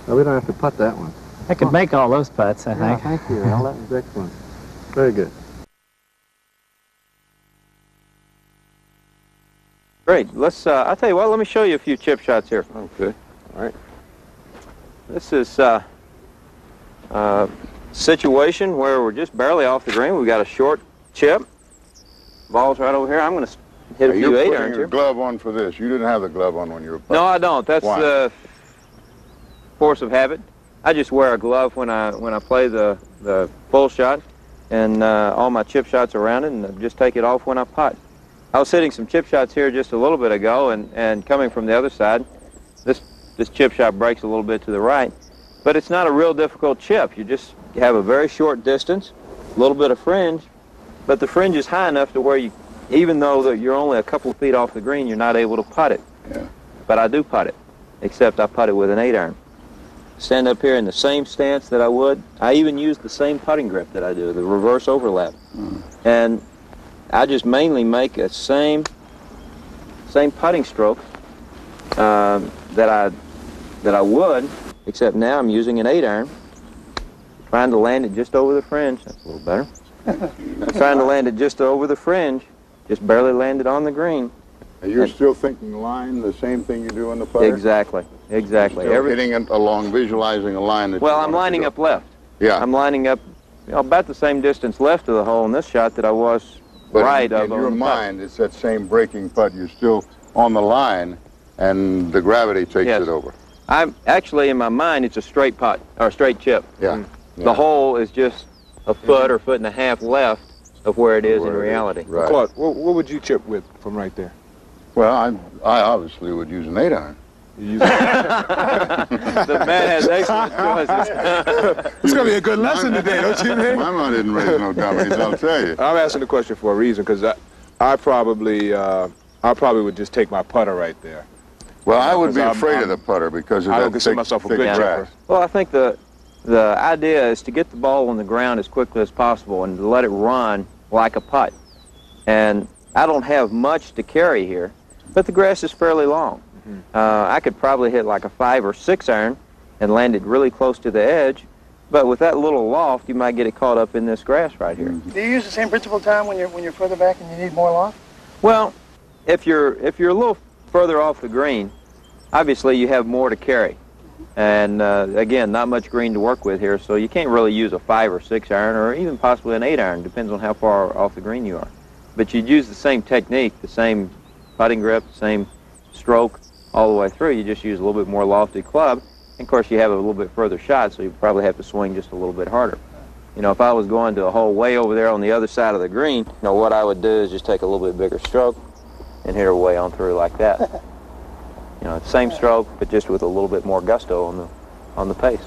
No, we don't have to putt that one. I could make all those putts, I think. Thank you. Al. That was excellent. Very good. Great. Let's. I'll tell you what. Let me show you a few chip shots here. Okay. All right. This is a situation where we're just barely off the green. We've got a short chip. Ball's right over here. I'm going to hit a few 8-irons here. You're putting a glove on for this. You didn't have the glove on when you were putting. No, I don't. That's Why? the force of habit. I just wear a glove when I play the full shot, and all my chip shots around it, and I just take it off when I putt. I was hitting some chip shots here just a little bit ago, and coming from the other side, this chip shot breaks a little bit to the right, but it's not a real difficult chip. You just have a very short distance, a little bit of fringe, but the fringe is high enough to where you, even though that you're only a couple of feet off the green, you're not able to putt it. Yeah. But I do putt it, except I putt it with an 8-iron. Stand up here in the same stance that I would. I even use the same putting grip that I do, the reverse overlap. And I just mainly make a same putting stroke that I would, except now I'm using an 8-iron, trying to land it just over the fringe. That's a little better. Trying to land it just over the fringe, just barely landed on the green. And you're still thinking line, the same thing you do in the putter? Exactly. Still hitting it along, visualizing a line that Well, I'm lining up left. Yeah. I'm lining up about the same distance left of the hole in this shot that I was But right of in on your the mind, it's that same breaking putt. You're still on the line, and the gravity takes Yes. it over. I'm actually, in my mind, it's a straight putt, or a straight chip. Yeah. The hole is just a foot or foot and a half left of where it is in reality. Right. Claude, what would you chip with from right there? Well, I obviously would use an 8-iron. You use The man has excellent choices. It's going to be a good lesson today, don't you think? My mom didn't raise no dummies, I'll tell you. I'm asking the question for a reason, because I probably would just take my putter right there. Well, I would be Because afraid of the putter because of I that don't consider thick, myself a thick good grass. chipper. Well, I think the idea is to get the ball on the ground as quickly as possible and to let it run like a putt. And I don't have much to carry here, but the grass is fairly long. I could probably hit like a 5 or 6-iron and land it really close to the edge, but with that little loft, you might get it caught up in this grass right here. Do you use the same principle, Tom, when you're further back and you need more loft? Well, if you're a little further off the green, obviously you have more to carry. And again, not much green to work with here, so you can't really use a 5 or 6-iron or even possibly an 8-iron, depends on how far off the green you are. But you'd use the same technique, the same putting grip, the same stroke all the way through. You just use a little bit more lofted club. And of course, you have a little bit further shot, so you probably have to swing just a little bit harder. You know, if I was going to a hole way over there on the other side of the green, you know, what I would do is just take a little bit bigger stroke and hit her way on through like that. You know, same stroke, but just with a little bit more gusto on the pace.